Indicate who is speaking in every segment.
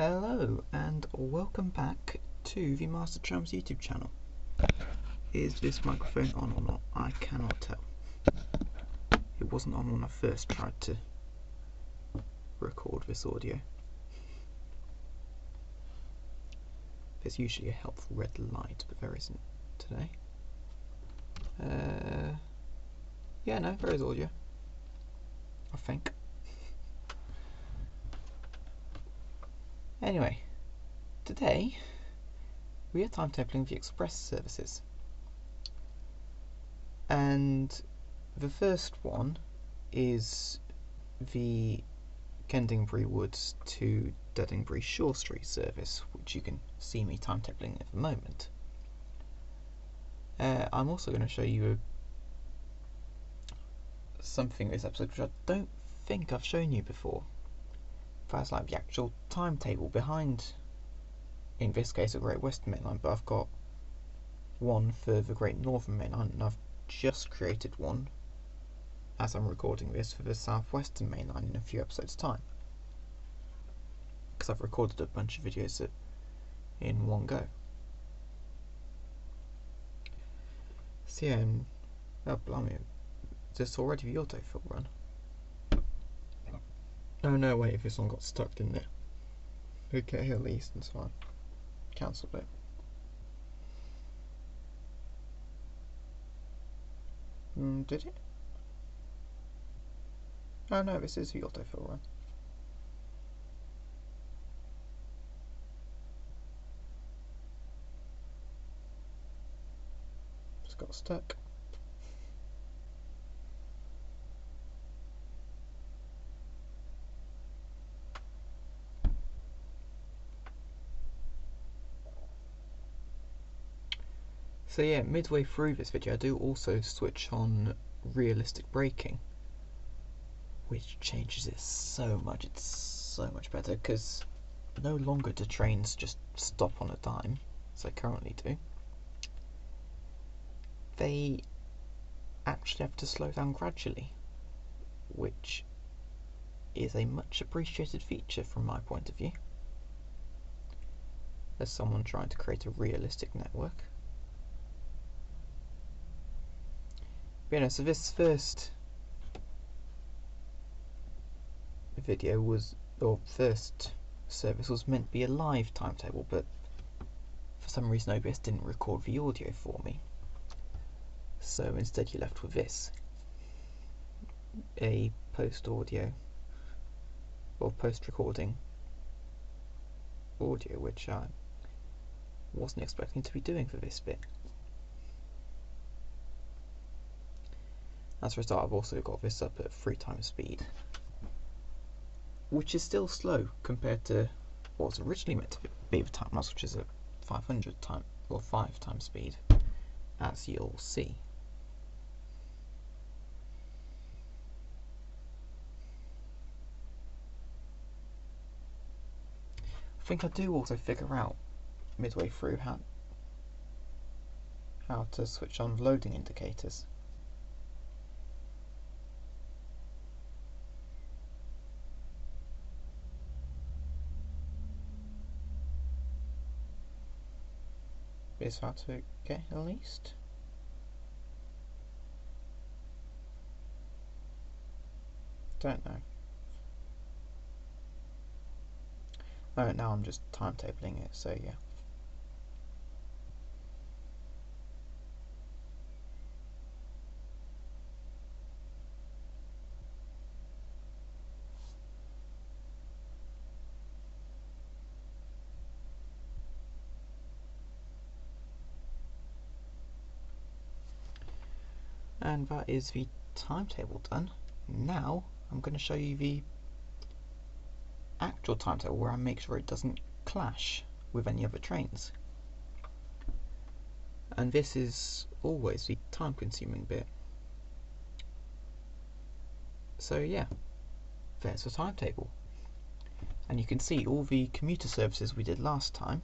Speaker 1: Hello and welcome back to the Master Trams YouTube channel. Is this microphone on or not? I cannot tell. It wasn't on when I first tried to record this audio. There's usually a helpful red light, but there isn't today. Yeah, no, there is audio, I think. Anyway, today we are timetabling the express services, and the first one is the Kendingbury Woods to Dedingbury Shore Street service, which you can see me timetabling at the moment. I'm also going to show you something in this episode which I don't think I've shown you before. That's like the actual timetable behind, in this case, the Great Western Main Line, but I've got one for the Great Northern Main Line, and I've just created one as I'm recording this for the South Western Main Line in a few episodes' time, because I've recorded a bunch of videos in one go. So yeah, oh blimey, is this already the autofill run? Oh no, wait, this one got stuck, didn't it? Okay, at least, and so I cancelled it. Did it? Oh no, this is the autofill run. Just got stuck. So yeah, midway through this video I do also switch on realistic braking, which changes it so much. It's so much better, because no longer do trains just stop on a dime, as they currently do. They actually have to slow down gradually, which is a much appreciated feature from my point of view, as someone trying to create a realistic network. But, you know, so this first video was, or first service was meant to be a live timetable, but for some reason OBS didn't record the audio for me. So instead you're left with this, a post-audio, or post-recording audio, which I wasn't expecting to be doing for this bit. As for a start, I've also got this up at 3 times speed, which is still slow compared to what was originally meant to be the time lapse, which is at 500 times or 5 times speed, as you'll see. I think I do also figure out midway through how to switch on loading indicators. Is how to get at least. Don't know. Oh, now I'm just timetabling it, so yeah. And that is the timetable done. Now I'm going to show you the actual timetable, where I make sure it doesn't clash with any other trains. And this is always the time consuming bit. So yeah, there's the timetable. And you can see all the commuter services we did last time.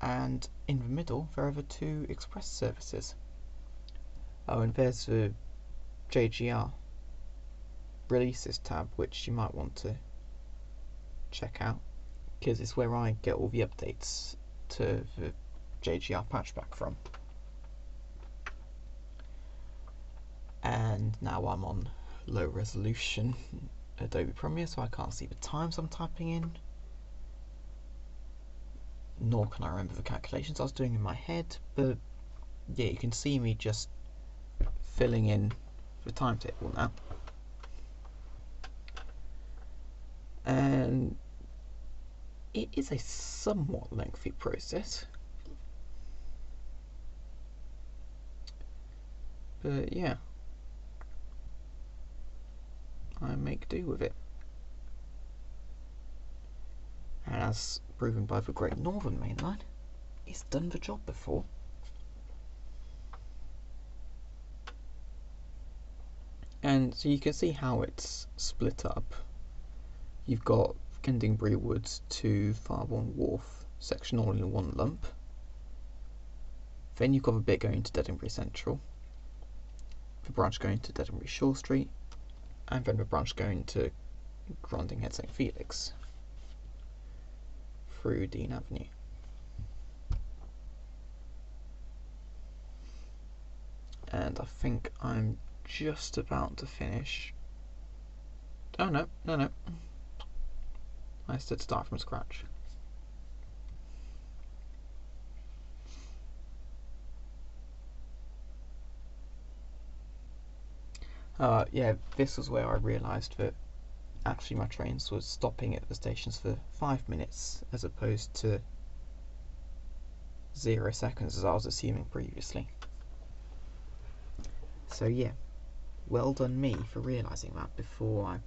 Speaker 1: And in the middle there are the 2 express services. Oh, and there's the JGR releases tab, which you might want to check out, because it's where I get all the updates to the JGR patchback from. And now I'm on low resolution Adobe Premiere, so I can't see the times I'm typing in, nor can I remember the calculations I was doing in my head. But yeah, you can see me just filling in the timetable now. And it is a somewhat lengthy process, but yeah, I make do with it. And as proven by the Great Northern Main Line, it's done the job before. And so you can see how it's split up. You've got Kendingbury Woods to Farborne Wharf section all in one lump. Then you've got a bit going to Dedingbury Central, the branch going to Dedingbury Shore Street, and then the branch going to Gronding Head St Felix through Dean Avenue. And I think I'm just about to finish. Oh no. I said start from scratch. Yeah, this was where I realised that actually my trains were stopping at the stations for 5 minutes as opposed to 0 seconds as I was assuming previously. So yeah, well done me for realising that before I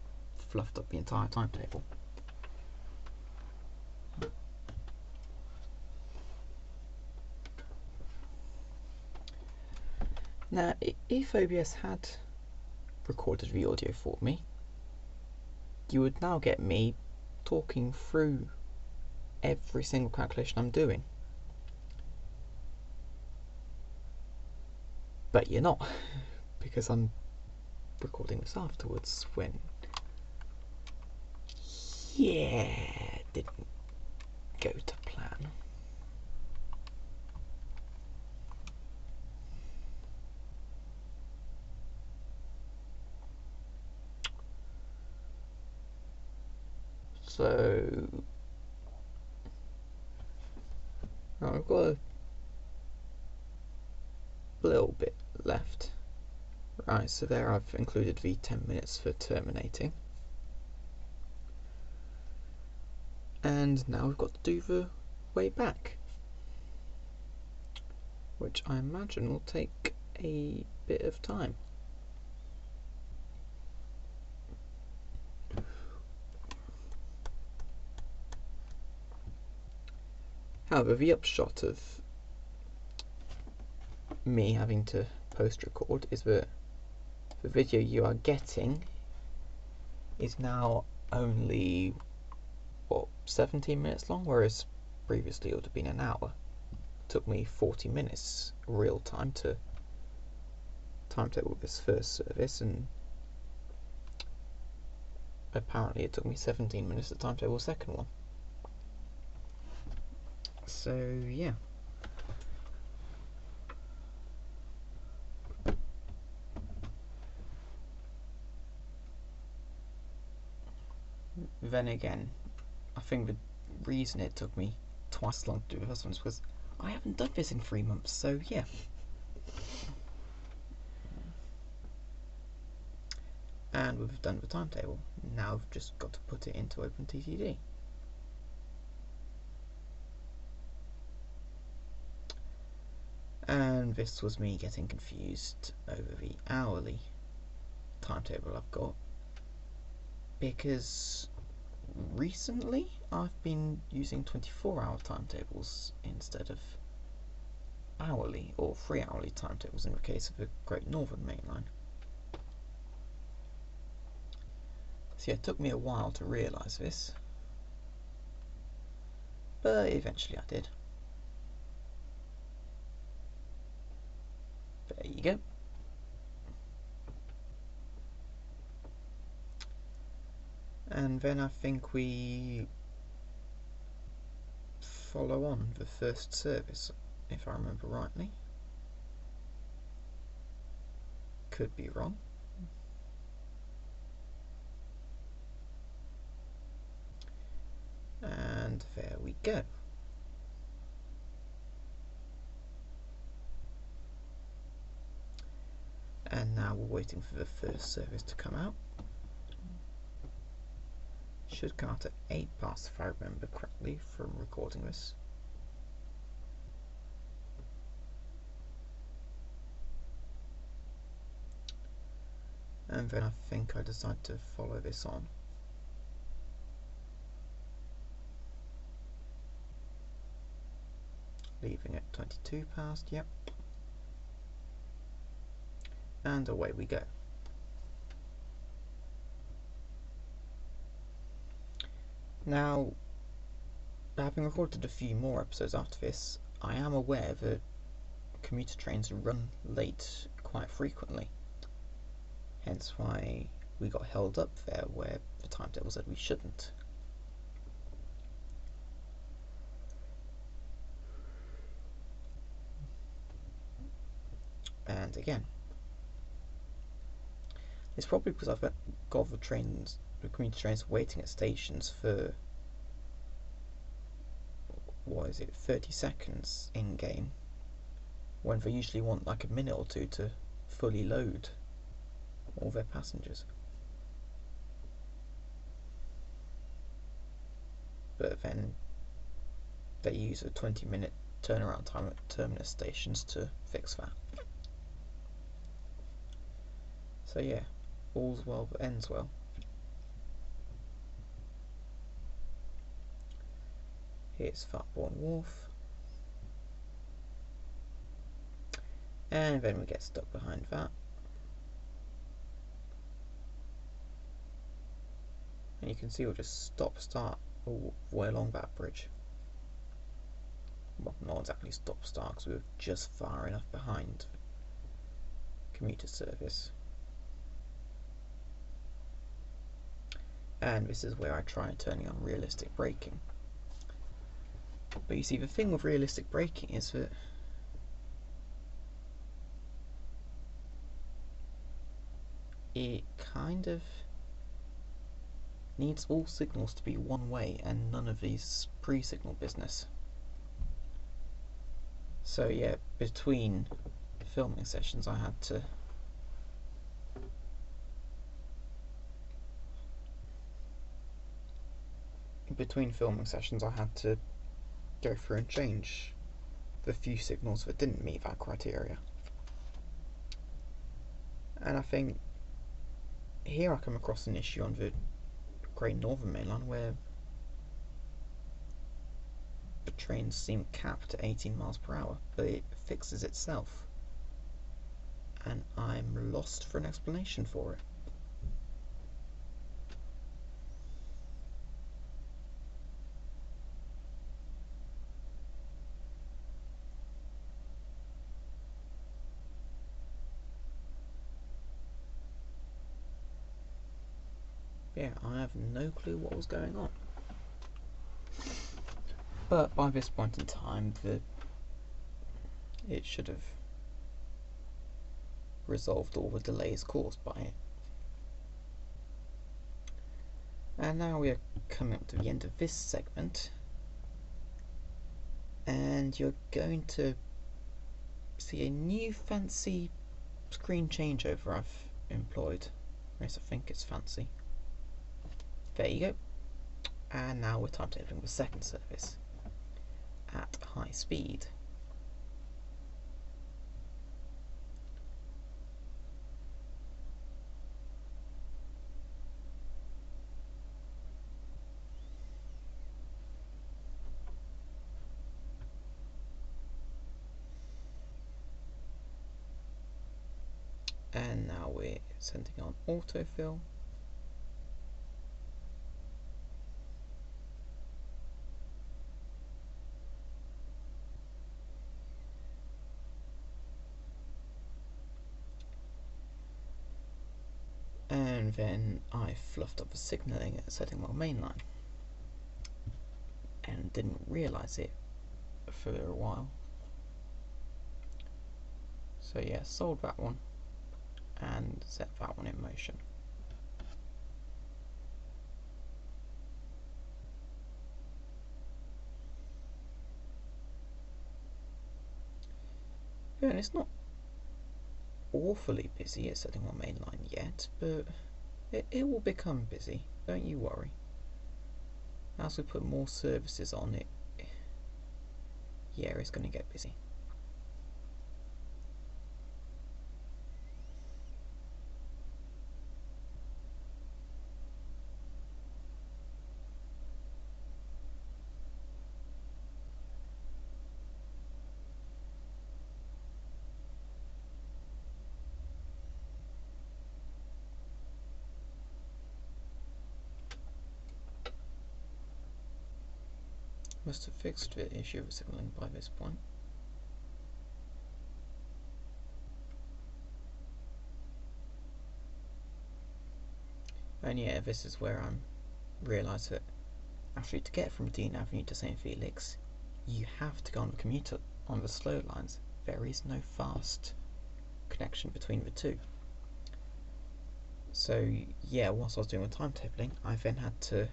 Speaker 1: fluffed up the entire timetable. Now, if OBS had recorded the audio for me, you would now get me talking through every single calculation I'm doing. But you're not, because I'm recording this afterwards when, yeah, it didn't go to plan. So, I've got a little bit left. Right, so there I've included the 10 minutes for terminating. And now we've got to do the way back, which I imagine will take a bit of time. However, the upshot of me having to post-record is that the video you are getting is now only, what, 17 minutes long, whereas previously it would have been an hour. It took me 40 minutes real time to timetable this first service, and apparently it took me 17 minutes to timetable the second one. So yeah. Then again, I think the reason it took me twice as long to do the first one is because I haven't done this in 3 months, so yeah. And we've done the timetable. Now we've just got to put it into OpenTTD. And this was me getting confused over the hourly timetable I've got, because recently I've been using 24-hour timetables instead of hourly or 3-hourly timetables in the case of the Great Northern Main Line. So yeah, it took me a while to realise this, but eventually I did. There you go. And then I think we follow on the first service, if I remember rightly. Could be wrong. And there we go. And now we're waiting for the first service to come out. Should come out at 8 past if I remember correctly from recording this. And then I think I decide to follow this on. Leaving at 22 past, yep. And away we go. Now, having recorded a few more episodes after this, I am aware that commuter trains run late quite frequently. Hence why we got held up there where the timetable said we shouldn't. And again, it's probably because I've got the commuter trains waiting at stations for, what is it, 30 seconds in game, when they usually want like a minute or two to fully load all their passengers. But then they use a 20-minute turnaround time at terminus stations to fix that. So yeah, all's well that ends well. Here's Fartbourne Wharf. And then we get stuck behind that. And you can see we'll just stop-start all the way along that bridge. Well, not exactly stop-start because we were just far enough behind commuter service. And this is where I try turning on realistic braking. But you see, the thing with realistic braking is that it kind of needs all signals to be one way and none of these pre-signal business. So yeah, between filming sessions I had to go through and change the few signals that didn't meet that criteria. And I think here I come across an issue on the Great Northern Main Line where the trains seem capped at 18 miles per hour, but it fixes itself. And I'm lost for an explanation for it. Yeah, I have no clue what was going on. But by this point in time, it should have resolved all the delays caused by it. And now we are coming up to the end of this segment, and you're going to see a new fancy screen changeover I've employed. Yes, I think it's fancy. There you go. And now we're timetabling the second service at high speed. And now we're sending on autofill. And then I fluffed up the signalling at Setting Well Mainline and didn't realise it for a while. So yeah, sold that one and set that one in motion. Yeah, and it's not awfully busy at setting on mainline yet, but it will become busy, don't you worry. As we put more services on it, yeah, it's going to get busy. Must have fixed the issue of signalling by this point. And yeah, this is where I realise that actually to get from Dean Avenue to St Felix, you have to go on the commuter on the slow lines. There is no fast connection between the two. So yeah, whilst I was doing my timetabling, I then had to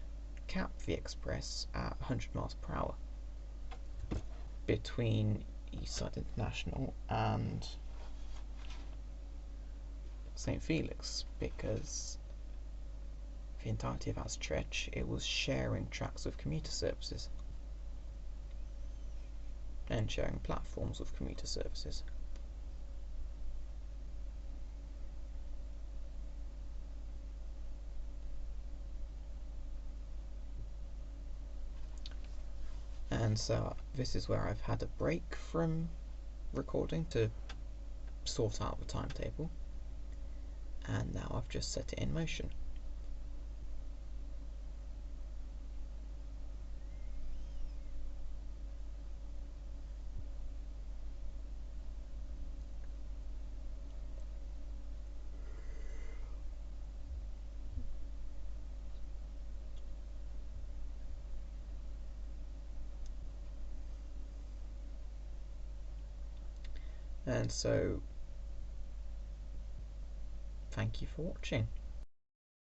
Speaker 1: cap the express at 100 miles per hour between Eastside International and St Felix, because the entirety of that stretch it was sharing tracks with commuter services and sharing platforms with commuter services. And so this is where I've had a break from recording to sort out the timetable, and now I've just set it in motion. And so thank you for watching.